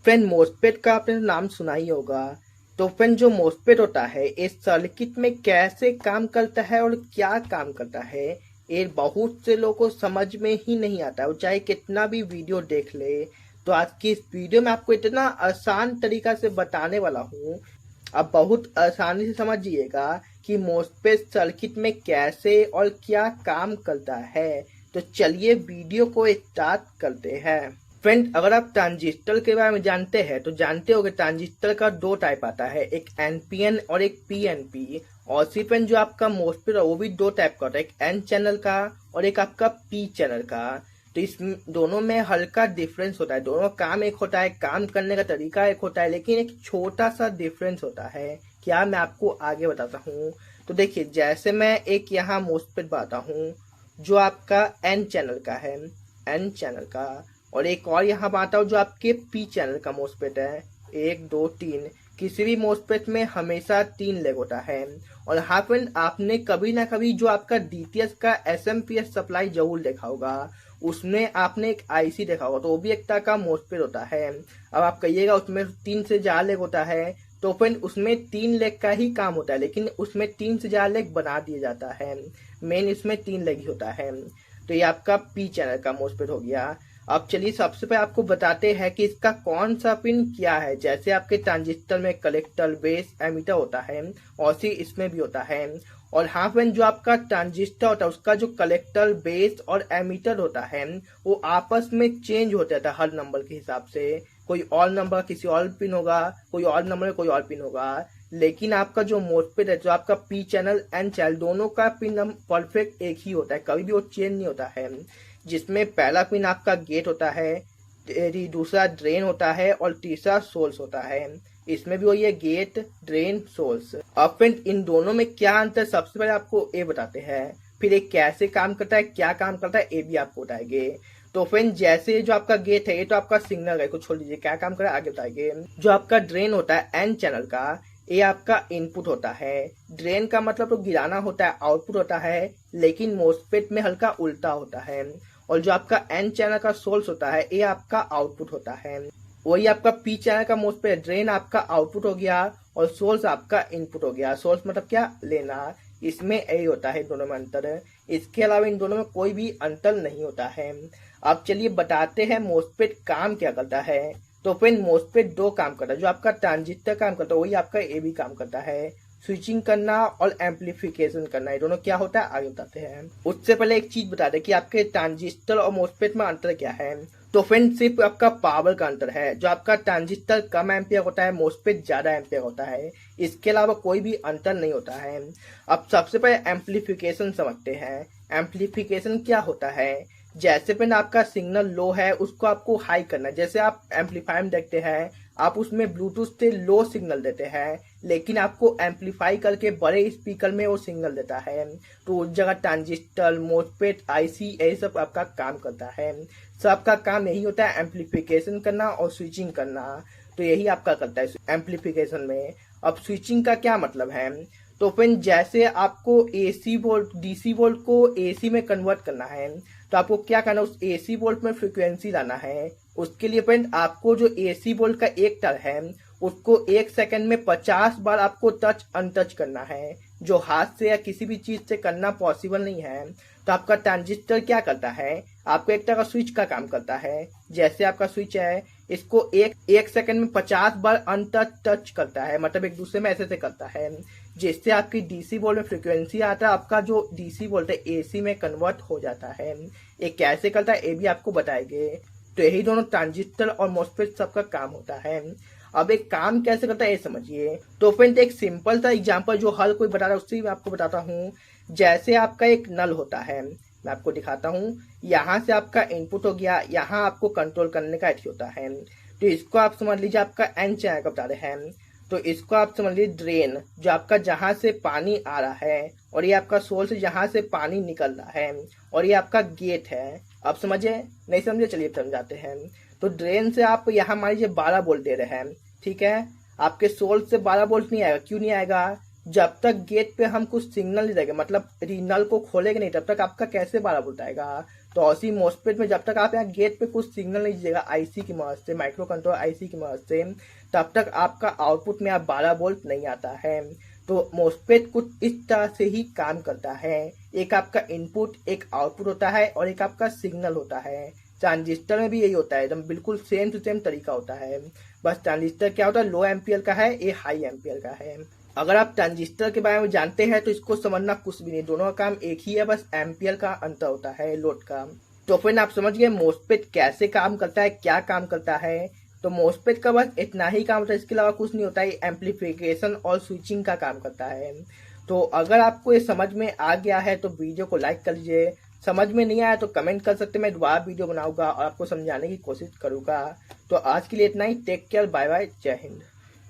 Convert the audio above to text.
Friend MOSFET का आपने नाम सुना ही होगा। तो फ्रेंड जो मोस्फेट होता है इस सर्किट में कैसे काम करता है और क्या काम करता है, ये बहुत से लोगों को समझ में ही नहीं आता है। वो चाहे कितना भी वीडियो देख ले, तो आज की इस वीडियो में आपको इतना आसान तरीका से बताने वाला हूँ, आप बहुत आसानी से समझिएगा कि मोस्फेट सर्किट में कैसे और क्या काम करता है। तो चलिए वीडियो को स्टार्ट करते हैं। फ्रेंड, अगर आप ट्रांजिस्टर के बारे में जानते हैं तो जानते हो कि ट्रांजिस्टर का दो टाइप आता है, एक एनपीएन और एक पीएनपी। और सी फ्रेंड जो आपका मोस्फेट है वो भी दो टाइप का होता है, एक एन चैनल का और एक आपका पी चैनल का। तो इस दोनों में हल्का डिफरेंस होता है, दोनों काम एक होता है, काम करने का तरीका एक होता है, लेकिन एक छोटा सा डिफरेंस होता है। क्या मैं आपको आगे बताता हूँ। तो देखिए, जैसे मैं एक यहाँ मोस्फेट बताता हूँ जो आपका एन चैनल का है, एन चैनल का, और एक और यहाँ बात हूँ जो आपके पी चैनल का मोस्फेट है, एक दो तीन। किसी भी मोस्फेट में हमेशा तीन लेग होता है। और हाँ फ्रेंड, आपने कभी ना कभी जो आपका डीटीएच का एसएमपीएस सप्लाई जरूर देखा होगा, उसमें आपने एक आईसी देखा होगा, तो वो भी एक तरह का मोस्फेट होता है। अब आप कहिएगा उसमें तीन से ज्यादा लेग होता है, तो फ्रेंड उसमें तीन लेग का ही काम होता है, लेकिन उसमें तीन से ज्यादा लेग बना दिया जाता है। मेन इसमें तीन लेग ही होता है। तो ये आपका पी चैनल का मोस्फेट हो गया। अब चलिए सबसे पहले आपको बताते हैं कि इसका कौन सा पिन क्या है। जैसे आपके ट्रांजिस्टर में कलेक्टर, बेस, एमीटर होता है, और सी इसमें भी होता है। और हाँ फ्रेंड, जो आपका ट्रांजिस्टर होता है उसका जो कलेक्टर, बेस और एमीटर होता है वो आपस में चेंज होता था हर नंबर के हिसाब से। कोई और नंबर किसी और पिन होगा, कोई और नंबर कोई और पिन होगा। लेकिन आपका जो मोस्फेट है, जो आपका पी चैनल एन चैनल, दोनों का पिन परफेक्ट एक ही होता है, कभी भी वो चेंज नहीं होता है। जिसमें पहला पिन आपका गेट होता है, दूसरा ड्रेन होता है और तीसरा सोर्स होता है। इसमें भी वही है, गेट, ड्रेन, सोर्स। अब फ्रेंड इन दोनों में क्या अंतर, सबसे पहले आपको ये बताते हैं, फिर ये कैसे काम करता है, क्या काम करता है, ये भी आपको बताएंगे। तो फ्रेंड जैसे जो आपका गेट है ये तो आपका सिग्नल है, कुछ छोड़ दीजिए, क्या काम कर रहा है आगे बताएंगे। जो आपका ड्रेन होता है एन चैनल का, ये आपका इनपुट होता है। ड्रेन का मतलब तो गिराना होता है, आउटपुट होता है, लेकिन मोस्फेट में हल्का उल्टा होता है। और जो आपका एन चैनल का सोर्स होता है ये आपका आउटपुट होता है। वही आपका पी चैनल का मोस्फेट, ड्रेन आपका आउटपुट हो गया और सोर्स आपका इनपुट हो गया। सोर्स मतलब क्या, लेना। इसमें यही होता है दोनों में अंतर। इसके अलावा इन दोनों में कोई भी अंतर नहीं होता है। अब चलिए बताते हैं मोस्फेट काम क्या करता है। तो फ्रेंड मोस्फेट दो काम करता है, जो आपका ट्रांजिस्टर काम करता है वही आपका ए भी काम करता है। स्विचिंग करना और एम्पलीफिकेशन करना, ये दोनों क्या होता है आगे बताते हैं। उससे पहले एक चीज बता दें कि आपके ट्रांजिस्टर और मोस्फेट में अंतर क्या है। तो फ्रेंड सिर्फ आपका पावर का अंतर है, जो आपका ट्रांजिस्टर कम एम्पियर होता है, मोस्फेट ज्यादा एम्पियर होता है। इसके अलावा कोई भी अंतर नहीं होता है। अब सबसे पहले एम्पलीफिकेशन समझते हैं। एम्पलीफिकेशन क्या होता है, जैसे फ्रेंड आपका सिग्नल लो है उसको आपको हाई करना है। जैसे आप एम्पलीफायर में देखते हैं, आप उसमें ब्लूटूथ से लो सिग्नल देते हैं, लेकिन आपको एम्पलीफाई करके बड़े स्पीकर में वो सिग्नल देता है। तो उस जगह ट्रांजिस्टर, मोस्फेट, आईसी यही सब आपका काम करता है। सबका काम यही होता है, एम्पलीफिकेशन करना और स्विचिंग करना। तो यही आपका करता है एम्पलीफिकेशन में। अब स्विचिंग का क्या मतलब है, तो फ्रेंड जैसे आपको एसी वोल्ट, डीसी वोल्ट को एसी में कन्वर्ट करना है, तो आपको क्या करना है, उस एसी वोल्ट में फ्रिक्वेंसी लाना है। उसके लिए फ्रेंड आपको जो एसी वोल्ट का एक तार है उसको एक सेकंड में 50 बार आपको टच अनटच करना है, जो हाथ से या किसी भी चीज से करना पॉसिबल नहीं है। तो आपका ट्रांजिस्टर क्या करता है, आपको एक तरह का स्विच का काम करता है। जैसे आपका स्विच है, इसको एक सेकंड में 50 बार अनटच टच करता है, मतलब एक दूसरे में ऐसे से करता है, जिससे आपकी डीसी वोल्ट में फ्रिक्वेंसी आता है, आपका जो डीसी वोल्ट है एसी में कन्वर्ट हो जाता है। ये कैसे करता है ये भी आपको बताएंगे। तो यही दोनों ट्रांजिस्टर और मोस्फेट सबका काम होता है। अब एक काम कैसे करता है ये समझिए। तो फ्रेंड एक सिंपल सा एग्जांपल जो हर कोई बता रहा है उससे मैं आपको बताता हूँ। जैसे आपका एक नल होता है, मैं आपको दिखाता हूँ। यहाँ से आपका इनपुट हो गया, यहाँ आपको कंट्रोल करने का एच होता है। तो इसको आप समझ लीजिए आपका एन चैनल का बता रहे हैं। तो इसको आप समझ लीजिए ड्रेन, जो आपका जहां से पानी आ रहा है, और ये आपका सोर्स जहां से पानी निकल रहा है, और ये आपका गेट है। आप समझे, नहीं समझे, चलिए समझाते हैं। तो ड्रेन से आप यहाँ मान लीजिए 12 वोल्ट दे रहे हैं, ठीक है। आपके सोर्स से 12 वोल्ट नहीं आएगा, क्यों नहीं आएगा, जब तक गेट पे हम कुछ सिग्नल नहीं देंगे, मतलब नल को खोलेंगे नहीं, तब तक आपका कैसे 12 वोल्ट आएगा। तो उसी मोस्पेट में जब तक आप यहाँ गेट पे कुछ सिग्नल नहीं दीजिएगा आईसी की मदद से, माइक्रो कंट्रोलर आईसी की मदद से, तब तक आपका आउटपुट में आप 12 वोल्ट नहीं आता है। तो मोस्पेट कुछ इस तरह से ही काम करता है। एक आपका इनपुट, एक आउटपुट होता है और एक आपका सिग्नल होता है। ट्रांजिस्टर में भी यही होता है, एकदम बिल्कुल सेम टू सेम तरीका होता है। बस ट्रांजिस्टर क्या होता है, लो एम्पियर का है, ये हाई एम्पियर का है। अगर आप ट्रांजिस्टर के बारे में जानते हैं तो इसको समझना कुछ भी नहीं, दोनों का काम एक ही है, बस एम्पियर का अंतर होता है, लोड का। तो फिर आप समझ गए मोस्पेट कैसे काम करता है, क्या काम करता है। तो मोस्पेट का बस इतना ही काम होता है, इसके अलावा कुछ नहीं होता है। एम्पलीफिकेशन और स्विचिंग का काम करता है। तो अगर आपको ये समझ में आ गया है तो वीडियो को लाइक कर लीजिए। समझ में नहीं आया तो कमेंट कर सकते, मैं दोबारा वीडियो बनाऊंगा और आपको समझाने की कोशिश करूंगा। तो आज के लिए इतना ही। टेक केयर, बाय बाय, जय हिंद।